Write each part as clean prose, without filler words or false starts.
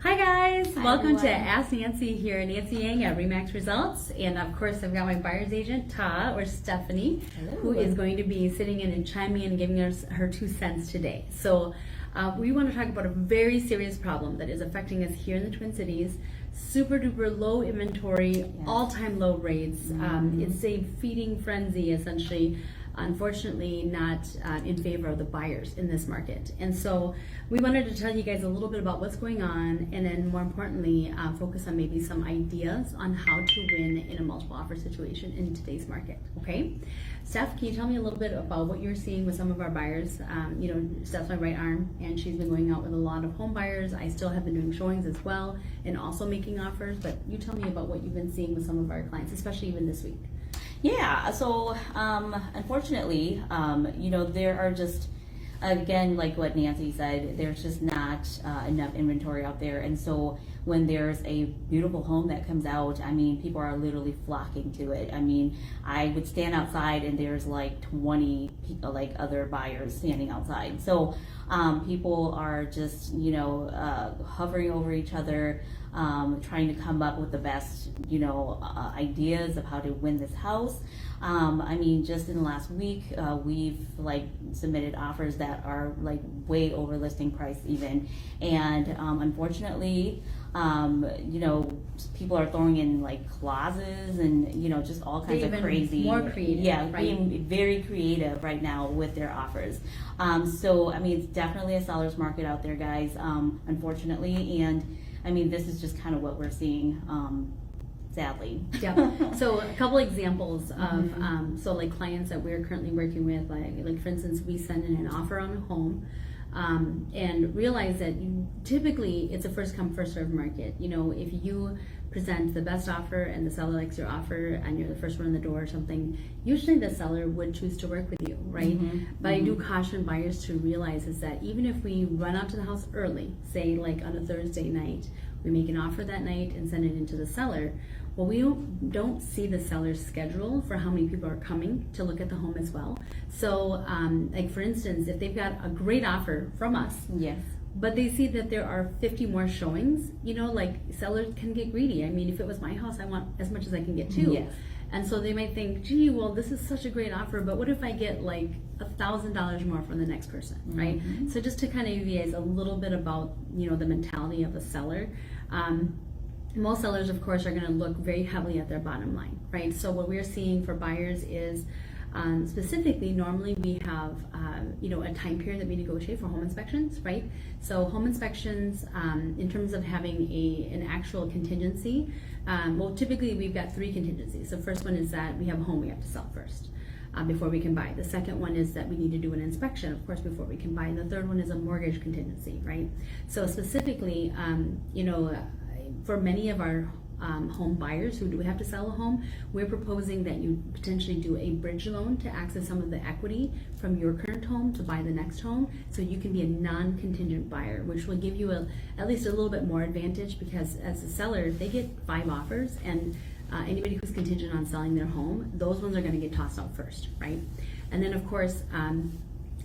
Hi guys, Hi, welcome to everyone. Ask Nancy here, Nancy.Yang at Remax Results, and of course I've got my buyer's agent Ta or Stephanie, Hello. who is going to be sitting in and chiming in and giving us her 2 cents today. So we want to talk about a very serious problem that is affecting us here in the Twin Cities. Super duper low inventory, all-time low rates. It's a feeding frenzy essentially. Unfortunately, not in favor of the buyers in this market. And so we wanted to tell you guys a little bit about what's going on, and then more importantly, focus on maybe some ideas on how to win in a multiple offer situation in today's market, okay? Steph, can you tell me a little bit about what you're seeing with some of our buyers? Steph's my right arm, and she's been going out with a lot of home buyers. I still have been doing showings as well, and also making offers, but you tell me about what you've been seeing with some of our clients, especially even this week. Yeah, so unfortunately, there are just, again, like what Nancy said, there's just not enough inventory out there. And so when there's a beautiful home that comes out, I mean, people are literally flocking to it. I mean, I would stand outside and there's like 20 people, like other buyers standing outside. So people are just, hovering over each other, trying to come up with the best, ideas of how to win this house. I mean, just in the last week, we've submitted offers that are way over listing price even, and unfortunately, people are throwing in clauses and just all kinds of crazy, more creative, yeah, right? being very creative right now with their offers. So I mean, it's definitely a seller's market out there, guys. Unfortunately, and I mean, this is just kind of what we're seeing, sadly. Yeah. So a couple examples of clients that we're currently working with, like for instance, we send in an offer on a home, and realize that typically it's a first come first serve market. If you present the best offer and the seller likes your offer and you're the first one in the door or something, usually the seller would choose to work with you, right? But I do caution buyers to realize is that even if we run out to the house early, say like on a Thursday night, we make an offer that night and send it into the seller, well, we don't see the seller's schedule for how many people are coming to look at the home as well. So like for instance, if they've got a great offer from us, Yes. but they see that there are 50 more showings, sellers can get greedy. I mean, if it was my house, I want as much as I can get too. Yes. And so they might think, gee, well, this is such a great offer, but what if I get like $1,000 more from the next person, right? So just to kind of give you guys a little bit about, the mentality of a seller. Most sellers, of course, are going to look very heavily at their bottom line, right? So what we're seeing for buyers is specifically, normally we have, a time period that we negotiate for home inspections, right? So home inspections, in terms of having an actual contingency, well, typically we've got 3 contingencies. The first one is that we have a home we have to sell first before we can buy. The second one is that we need to do an inspection, of course, before we can buy. And the third one is a mortgage contingency, right? So specifically, for many of our home buyers who do have to sell a home, we're proposing that you potentially do a bridge loan to access some of the equity from your current home to buy the next home, so you can be a non-contingent buyer, which will give you at least a little bit more advantage, because as a seller, they get 5 offers, and anybody who's contingent on selling their home, those ones are going to get tossed out first, right? And then of course,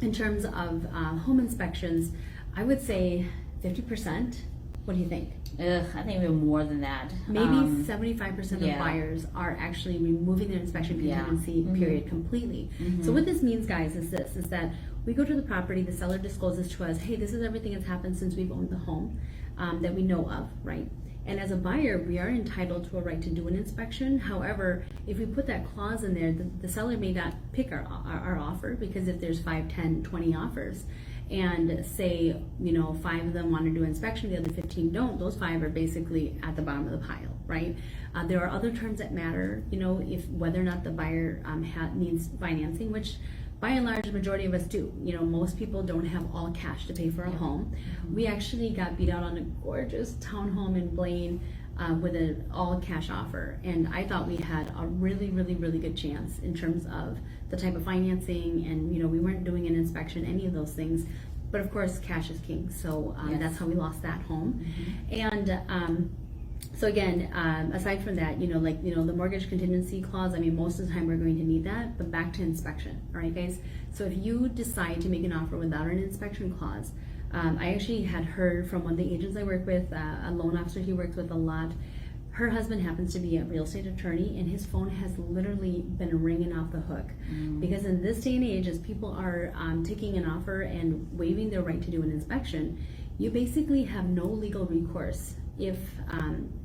in terms of home inspections, I would say 50%. What do you think? I think even more than that. Maybe 75% of buyers are actually removing their inspection contingency period completely. So what this means, guys, is that we go to the property, the seller discloses to us, hey, this is everything that's happened since we've owned the home that we know of, right? And as a buyer, we are entitled to a right to do an inspection. However, if we put that clause in there, the seller may not pick our offer, because if there's 5, 10, 20 offers, and say 5 of them want to do inspection, the other 15 don't, those 5 are basically at the bottom of the pile, right? There are other terms that matter, if whether or not the buyer needs financing, which by and large, the majority of us do. Most people don't have all cash to pay for a home. We actually got beat out on a gorgeous townhome in Blaine with an all cash offer, and I thought we had a really, really, really good chance in terms of the type of financing, and we weren't doing an inspection, any of those things. But of course, cash is king, so that's how we lost that home. And so again, aside from that, the mortgage contingency clause, I mean, most of the time we're going to need that, but back to inspection, all right, guys? So if you decide to make an offer without an inspection clause, I actually had heard from one of the agents I work with, a loan officer he works with a lot. Her husband happens to be a real estate attorney, and his phone has literally been ringing off the hook. Because in this day and age, as people are taking an offer and waiving their right to do an inspection, you basically have no legal recourse if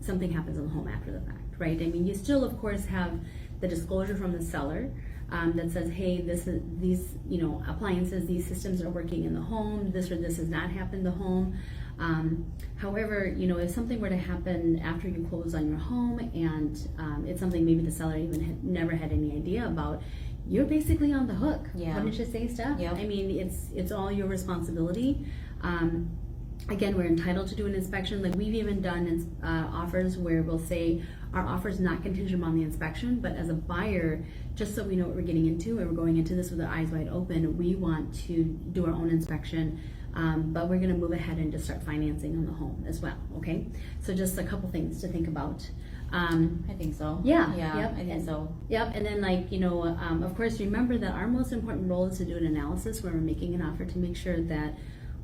something happens in the home after the fact, right? I mean, you still, of course, have the disclosure from the seller that says, hey, these appliances, these systems are working in the home, this or this has not happened in the home. However, if something were to happen after you close on your home and it's something maybe the seller even never had any idea about, you're basically on the hook. Yeah. Wouldn't you say, Steph? Yep. I mean, it's all your responsibility. Again, we're entitled to do an inspection. Like, we've even done offers where we'll say our offer is not contingent on the inspection, but as a buyer, just so we know what we're getting into, and we're going into this with our eyes wide open, we want to do our own inspection. But we're going to move ahead and just start financing on the home as well. Okay, so just a couple things to think about. I think so. Yeah. Yep. I think so. Yep. And then, of course, remember that our most important role is to do an analysis when we're making an offer to make sure that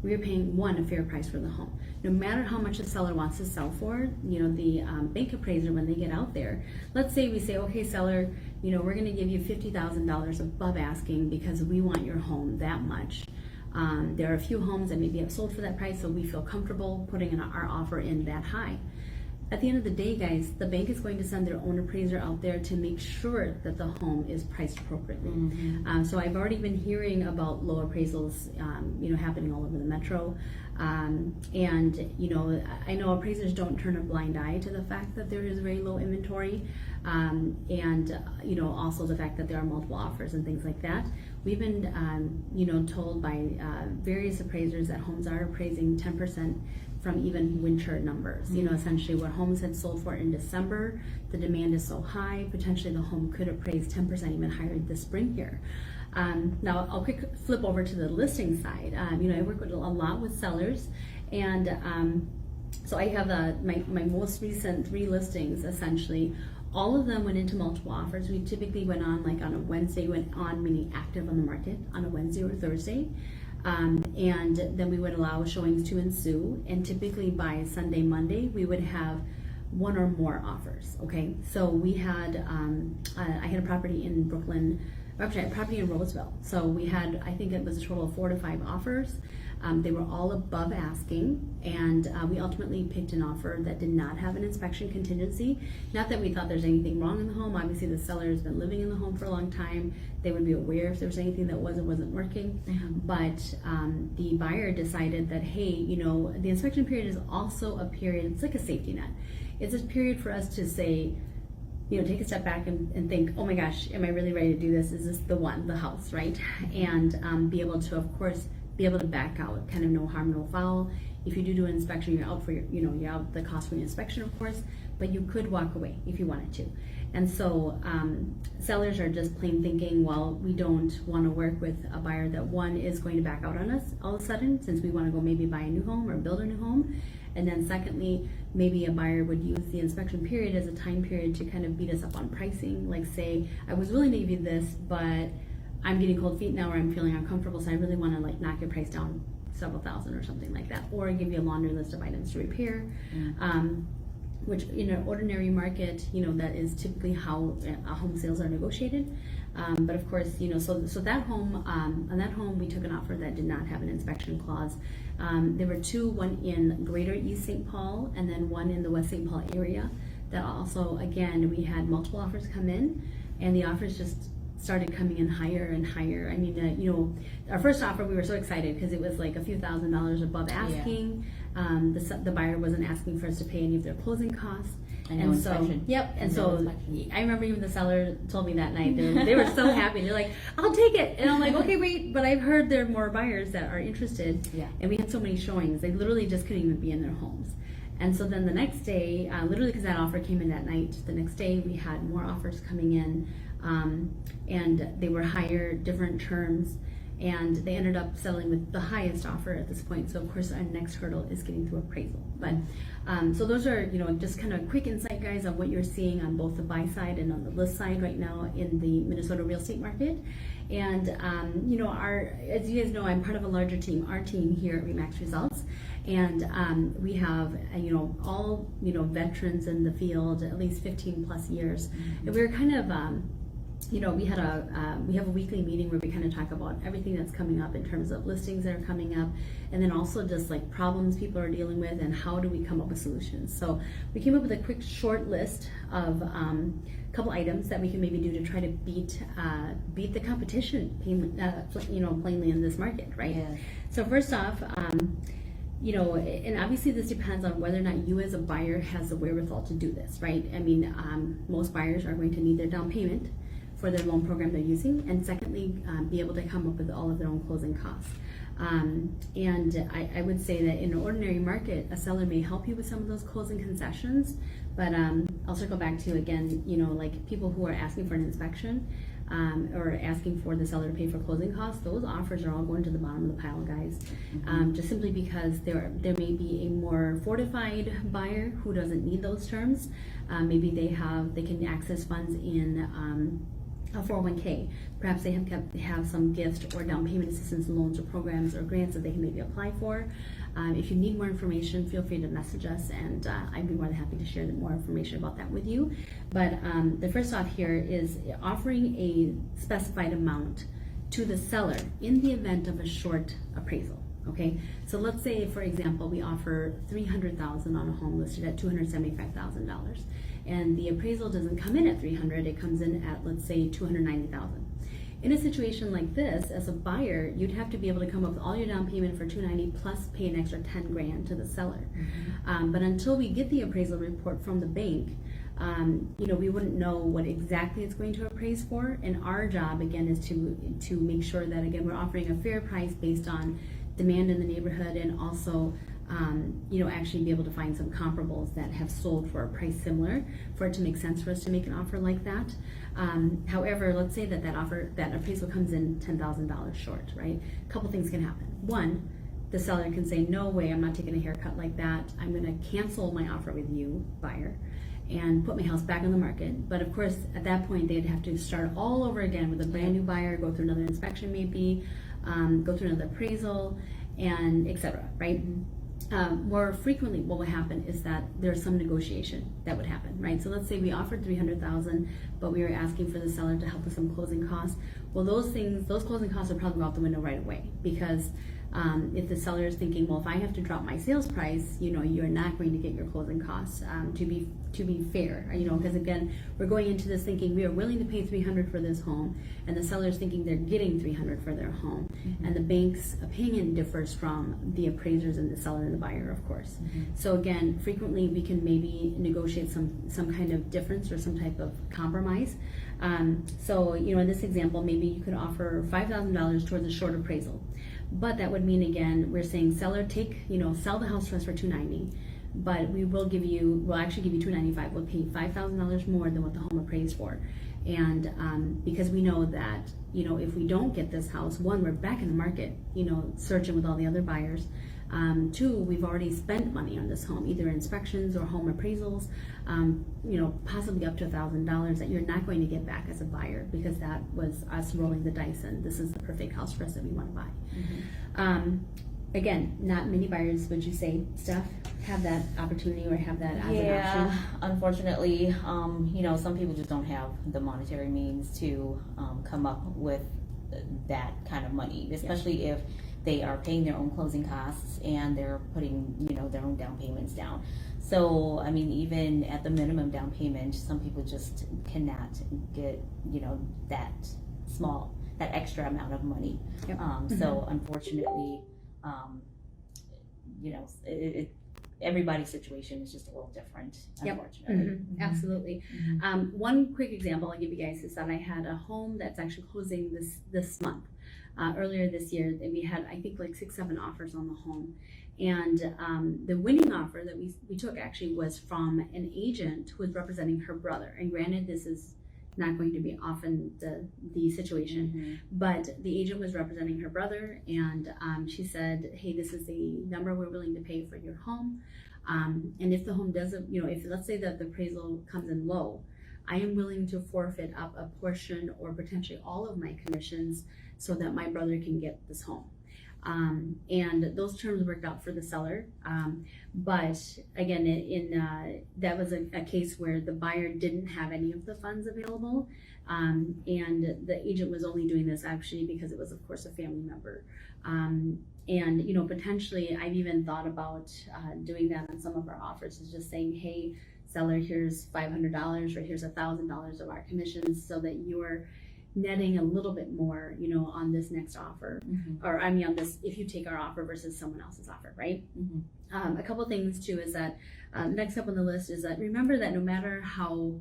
we're paying a fair price for the home. No matter how much the seller wants to sell for, the bank appraiser, when they get out there, let's say we say, okay, seller, we're going to give you $50,000 above asking because we want your home that much. There are a few homes that maybe have sold for that price, so we feel comfortable putting our offer in that high. At the end of the day, guys, the bank is going to send their own appraiser out there to make sure that the home is priced appropriately. So I've already been hearing about low appraisals, happening all over the metro. And I know appraisers don't turn a blind eye to the fact that there is very low inventory, and also the fact that there are multiple offers and things like that. We've been, told by various appraisers that homes are appraising 10% from even winter numbers. Essentially what homes had sold for in December, the demand is so high, potentially the home could appraise 10% even higher this spring here. Now I'll quick flip over to the listing side. I work with a lot with sellers, and so I have my most recent 3 listings. Essentially, all of them went into multiple offers. We typically went on on a Wednesday, meaning active on the market on a Wednesday or Thursday. And then we would allow showings to ensue, and typically by Sunday, Monday, we would have 1 or more offers. Okay, so we had I had a property in Brooklyn, actually I had a property in Roseville. So we had, I think it was a total of 4 to 5 offers. They were all above asking, and we ultimately picked an offer that did not have an inspection contingency. Not that we thought there's anything wrong in the home. Obviously the seller has been living in the home for a long time. They would be aware if there was anything that wasn't working. But the buyer decided that, hey, the inspection period is also a period, it's like a safety net. It's a period for us to say, take a step back and think, oh my gosh, am I really ready to do this? Is this the house, right? And be able to, of course, be able to back out, kind of no harm, no foul. If you do an inspection, you're out for you're out the cost for your inspection, of course, but you could walk away if you wanted to. And so sellers are just plain thinking, well, we don't want to work with a buyer that, one, is going to back out on us all of a sudden, since we want to go maybe buy a new home or build a new home. And then secondly, maybe a buyer would use the inspection period as a time period to kind of beat us up on pricing. Like, say, I was willing to give you this, but I'm getting cold feet now, or I'm feeling uncomfortable, so I really want to knock your price down several thousand or something like that, or give you a laundry list of items to repair, which in an ordinary market, that is typically how home sales are negotiated. But of course, so that home, on that home, we took an offer that did not have an inspection clause. There were 2, one in Greater East St. Paul, and then one in the West St. Paul area. That also, again, we had multiple offers come in, and the offers just started coming in higher and higher. I mean, our first offer, we were so excited because it was like a few $1,000s above asking. The buyer wasn't asking for us to pay any of their closing costs. And so, yep. And so I remember even the seller told me that night, they were so happy. They're like, I'll take it. And I'm like, okay, wait, but I've heard there are more buyers that are interested. Yeah. And we had so many showings, they literally just couldn't even be in their homes. And so then the next day, literally because that offer came in that night, the next day we had more offers coming in, and they were higher, different terms. and they ended up settling with the highest offer at this point. So of course our next hurdle is getting through appraisal. But so those are, you know, just kind of quick insight, guys, on what you're seeing on both the buy side and on the list side right now in the Minnesota real estate market. And you know, as you guys know, I'm part of a larger team, our team here at Remax Results, and we have you know, all, you know, veterans in the field, at least 15 plus years, and we were kind of you know, we have a weekly meeting where we kind of talk about everything that's coming up in terms of listings that are coming up, and then also just like problems people are dealing with and how do we come up with solutions. So we came up with a quick short list of a couple items that we can maybe do to try to beat the competition, you know, plainly in this market, right? Yeah. So first off, you know, and obviously this depends on whether or not you as a buyer has the wherewithal to do this, right? I mean, most buyers are going to need their down payment for their loan program they're using, and secondly, be able to come up with all of their own closing costs. And I would say that in an ordinary market, a seller may help you with some of those closing concessions, but I'll circle back to, again, you know, like people who are asking for an inspection or asking for the seller to pay for closing costs, those offers are all going to the bottom of the pile, guys. Just simply because there may be a more fortified buyer who doesn't need those terms. Maybe they can access funds in a 401k. Perhaps they have some gift or down payment assistance loans or programs or grants that they can maybe apply for. If you need more information, feel free to message us, and I'd be more than happy to share more information about that with you. But the first off here is offering a specified amount to the seller in the event of a short appraisal. Okay, so let's say, for example, we offer $300,000 on a home listed at $275,000, and the appraisal doesn't come in at $300,000; it comes in at, let's say, $290,000. In a situation like this, as a buyer, you'd have to be able to come up with all your down payment for $290,000 plus pay an extra $10,000 to the seller. But until we get the appraisal report from the bank, you know, we wouldn't know what exactly it's going to appraise for. And our job, again, is to make sure that, again, we're offering a fair price based on demand in the neighborhood, and also you know, actually be able to find some comparables that have sold for a price similar for it to make sense for us to make an offer like that. However, let's say that appraisal comes in $10,000 short, right? A couple things can happen. One, the seller can say, no way, I'm not taking a haircut like that. I'm going to cancel my offer with you, buyer, and put my house back on the market. But of course, at that point, they'd have to start all over again with a brand new buyer, go through another inspection maybe, go through another appraisal, and etc. Right? More frequently, what will happen is that there's some negotiation that would happen, right? So let's say we offered $300,000, but we were asking for the seller to help with some closing costs. Well, those closing costs are probably out the window right away, because if the seller is thinking, well, if I have to drop my sales price, you know, you're not going to get your closing costs. To be fair, you know, because again, we're going into this thinking we are willing to pay $300,000 for this home, and the seller is thinking they're getting $300,000 for their home, and the bank's opinion differs from the appraisers and the seller and the buyer, of course. So again, frequently we can maybe negotiate some kind of difference or some type of compromise. So you know, in this example, maybe you could offer $5,000 towards a short appraisal. But that would mean, again, we're saying seller, sell the house to us for $290,000, but we'll actually give you $295,000. We'll pay $5,000 more than what the home appraised for. And because we know that, you know, if we don't get this house, one, we're back in the market, you know, searching with all the other buyers. Two, we've already spent money on this home, either inspections or home appraisals, you know, possibly up to $1,000 that you're not going to get back as a buyer, because that was us rolling the dice and this is the perfect house for us that we want to buy. Again, not many buyers, would you say, Steph, have that opportunity or have that as an option? Unfortunately, you know, some people just don't have the monetary means to come up with that kind of money, especially if they are paying their own closing costs and they're putting, you know, their own down payments down. So, I mean, even at the minimum down payment, some people just cannot get, you know, that extra amount of money. So, unfortunately, you know, everybody's situation is just a little different, unfortunately. Absolutely. One quick example I'll give you guys is that I had a home that's actually closing this month. Earlier this year, and we had, I think, like 6-7 offers on the home, and the winning offer that we took actually was from an agent who was representing her brother. And granted, this is not going to be often the situation. But the agent was representing her brother, and she said, hey, this is the number we're willing to pay for your home. And if the home doesn't, if let's say that the appraisal comes in low, I am willing to forfeit up a portion or potentially all of my commissions so that my brother can get this home. And those terms worked out for the seller. But again, that was a case where the buyer didn't have any of the funds available. And the agent was only doing this actually because it was, of course, a family member. And, potentially I've even thought about doing that on some of our offers, is just saying, hey, seller, here's $500 or here's $1,000 of our commissions so that you're netting a little bit more, on this next offer, or on this, if you take our offer versus someone else's offer, right? A couple things too is that next up on the list is that remember that no matter how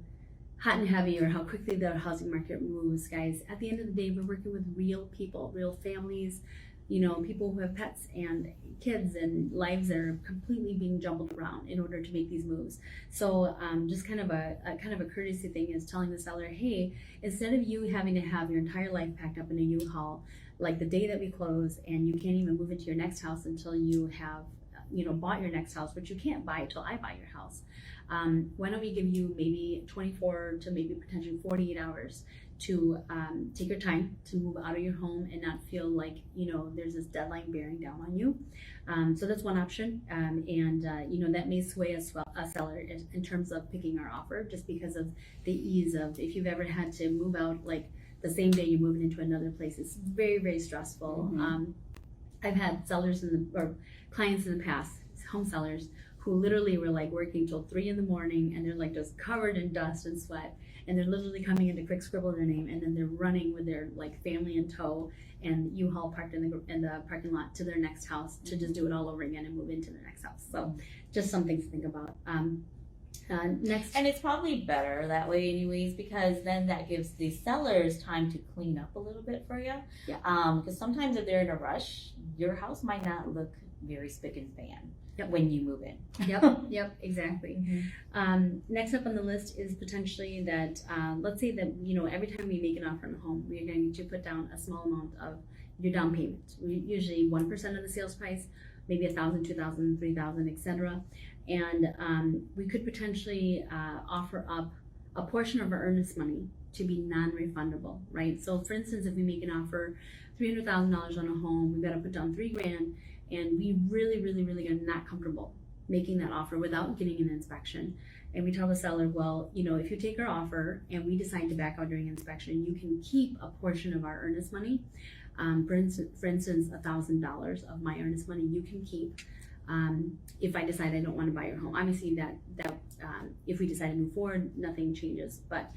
hot and heavy or how quickly the housing market moves, guys, at the end of the day, we're working with real people, real families, people who have pets and kids and lives that are completely being jumbled around in order to make these moves. So just kind of a courtesy thing is telling the seller, hey, instead of you having to have your entire life packed up in a U-Haul, like the day that we close, and you can't even move into your next house until you have bought your next house, which you can't buy till I buy your house. Why don't we give you maybe 24 to maybe potentially 48 hours to take your time to move out of your home and not feel like there's this deadline bearing down on you. So that's one option, and that may sway a seller in terms of picking our offer, just because of the ease of, if you've ever had to move out like the same day you're moving into another place, it's very, very stressful. I've had sellers or clients in the past, home sellers, who literally were like working till 3 a.m, and they're like just covered in dust and sweat, and they're literally coming in to quick scribble their name, and then they're running with their like family in tow and U-Haul parked in the parking lot to their next house to just do it all over again and move into their next house. So just something to think about. Next, and it's probably better that way anyways, because then that gives the sellers time to clean up a little bit for you. Yeah. Because sometimes if they're in a rush, your house might not look very spick and span. Yep. When you move in. Yep, exactly. Next up on the list is potentially that, let's say that, every time we make an offer on a home, we're going to put down a small amount of your down payment. Usually 1% of the sales price, maybe $1,000, $2,000, $3,000, etc. And we could potentially offer up a portion of our earnest money to be non-refundable, right? So for instance, if we make an offer $300,000 on a home, we've got to put down $3,000, and we really are not comfortable making that offer without getting an inspection. And we tell the seller, well, if you take our offer and we decide to back out during inspection, you can keep a portion of our earnest money. For instance, $1,000 of my earnest money you can keep if I decide I don't want to buy your home. Obviously, that if we decide to move forward, nothing changes. But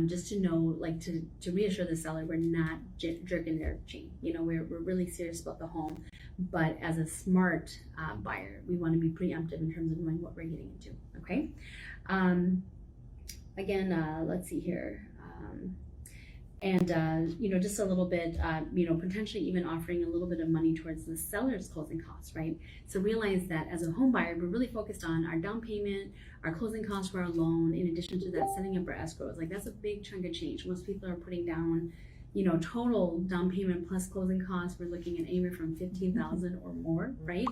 just to know, like to reassure the seller, we're not jerking their chain. We're really serious about the home. But as a smart buyer, we want to be preemptive in terms of knowing what we're getting into. Okay. Again, let's see here. And just a little bit, potentially even offering a little bit of money towards the seller's closing costs, right? So realize that as a home buyer, we're really focused on our down payment, our closing costs for our loan, in addition to that, setting up our escrows. Like, that's a big chunk of change. Most people are putting down, total down payment plus closing costs, we're looking at anywhere from $15,000 or more, right?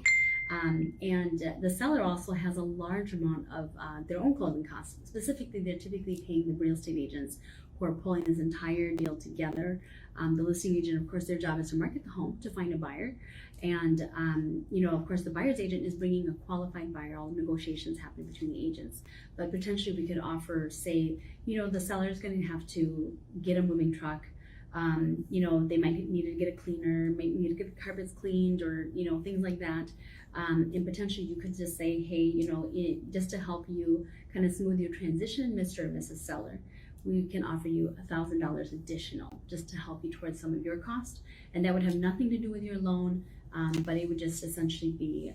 And the seller also has a large amount of their own closing costs. Specifically, they're typically paying the real estate agents who are pulling this entire deal together. The listing agent, of course, their job is to market the home, to find a buyer. And, of course, the buyer's agent is bringing a qualified buyer. All negotiations happen between the agents. But potentially we could offer, say, the seller is going to have to get a moving truck. They might need to get a cleaner, might need to get the carpets cleaned, or, things like that. And potentially you could just say, hey, just to help you kind of smooth your transition, Mr. or Mrs. Seller, we can offer you $1,000 additional just to help you towards some of your costs. And that would have nothing to do with your loan, but it would just essentially be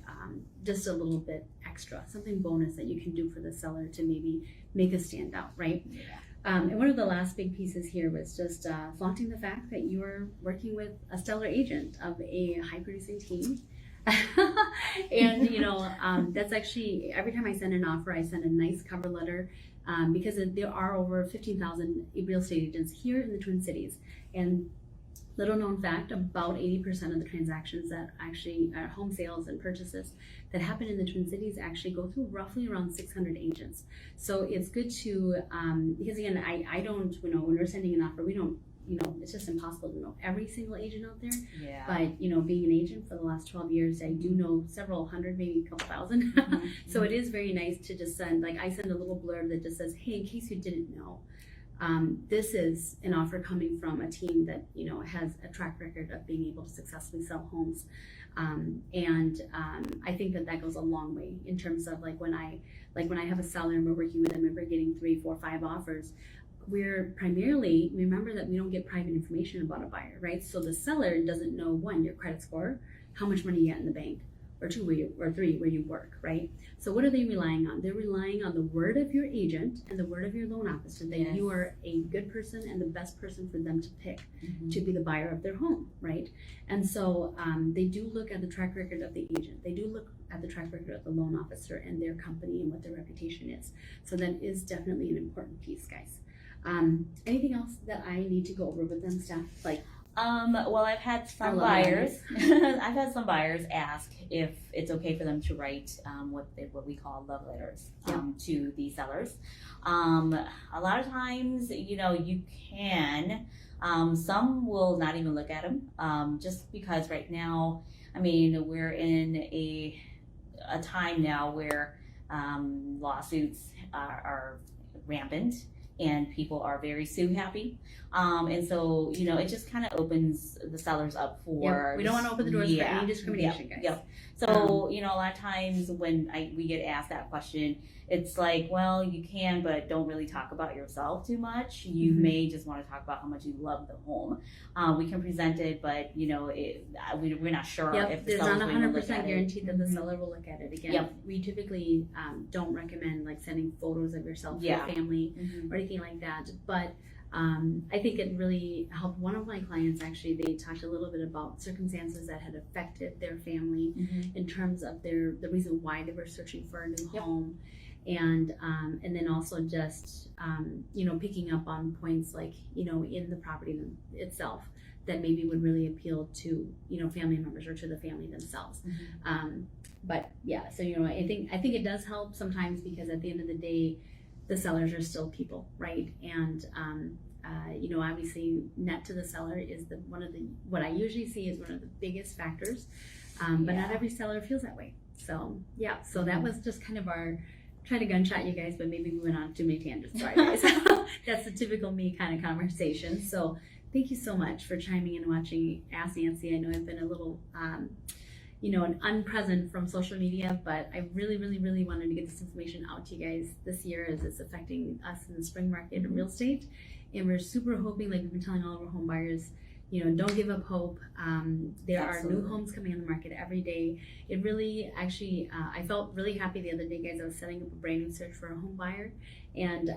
just a little bit extra, something bonus that you can do for the seller to maybe make us stand out, right? Yeah. And one of the last big pieces here was just flaunting the fact that you are working with a stellar agent of a high producing team. And that's actually, every time I send an offer, I send a nice cover letter, because there are over 15,000 real estate agents here in the Twin Cities. And little known fact, about 80% of the transactions that actually are home sales and purchases that happen in the Twin Cities actually go through roughly around 600 agents. So it's good to, because again, I don't, when we're sending an offer, we don't, it's just impossible to know every single agent out there. Yeah. But, being an agent for the last 12 years, I do know several hundred, maybe a couple thousand. So it is very nice to just send, I send a little blurb that just says, hey, in case you didn't know, this is an offer coming from a team that has a track record of being able to successfully sell homes, and I think that goes a long way in terms of when I have a seller and we're working with them and we're getting 3, 4, 5 offers. We're primarily, remember that we don't get private information about a buyer, right? So the seller doesn't know, 1, your credit score, how much money you got in the bank, or 2, or 3, where you work, right? So what are they relying on? They're relying on the word of your agent and the word of your loan officer that Yes. you are a good person and the best person for them to pick to be the buyer of their home, right? And so they do look at the track record of the agent. They do look at the track record of the loan officer and their company and what their reputation is. So that is definitely an important piece, guys. Anything else that I need to go over with them, Steph? Well, I've had some love buyers. I've had some buyers ask if it's okay for them to write what we call love letters to the sellers. A lot of times, you can. Some will not even look at them, just because right now, we're in a time now where lawsuits are rampant. And people are very sue happy. And so, it just kind of opens the sellers up for... We don't want to open the doors for any discrimination, guys. Yep. So, a lot of times when we get asked that question, it's like, well, you can, but don't really talk about yourself too much. You may just want to talk about how much you love the home. We can present it, but, we're not sure if the there's seller's not going to look 100% at it. guaranteed that the seller will look at it. Again, we typically don't recommend sending photos of yourself to your family or anything like that. But I think it really helped. One of my clients, actually, they talked a little bit about circumstances that had affected their family in terms of the reason why they were searching for a new home. And then also just picking up on points in the property itself that maybe would really appeal to family members or to the family themselves. But yeah, so I think it does help sometimes, because at the end of the day, the sellers are still people, right? And obviously net to the seller is what I usually see is one of the biggest factors. But not every seller feels that way. So yeah, so that was just kind of our trying to gunshot you guys, but maybe we went on too many tangents. Sorry, guys. That's the typical me kind of conversation. So thank you so much for chiming in and watching Ask Nancy. I know I've been a little, an unpresent from social media, but I really, really, really wanted to get this information out to you guys this year as it's affecting us in the spring market in real estate. And we're super hoping, like we've been telling all of our home buyers, don't give up hope. There are new homes coming on the market every day. It really, actually, I felt really happy the other day, guys. I was setting up a brand new search for a home buyer, and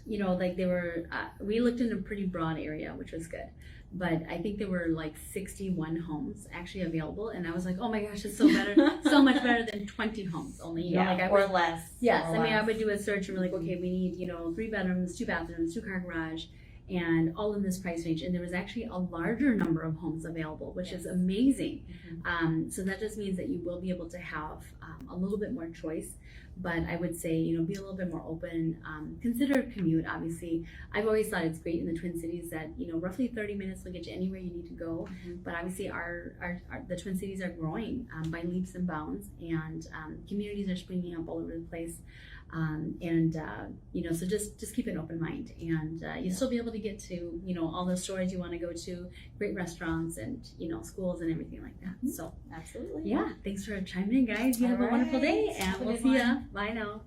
we looked in a pretty broad area, which was good. But I think there were 61 homes actually available, and I was like, oh my gosh, it's so much better than 20 homes only. Or less. Yes, I would do a search and we're like, okay, we need 3 bedrooms, 2 bathrooms, 2-car garage, and all in this price range. And there was actually a larger number of homes available, which is amazing. So that just means that you will be able to have a little bit more choice. But I would say, be a little bit more open. Consider commute, obviously. I've always thought it's great in the Twin Cities that, roughly 30 minutes will get you anywhere you need to go. But obviously the Twin Cities are growing by leaps and bounds, and communities are springing up all over the place. So just keep an open mind, and you'll still be able to get to, all the stores you want to go to, great restaurants and, schools and everything like that. So absolutely. Yeah. Thanks for chiming in, guys. You have a wonderful day, and we'll see ya. Bye now.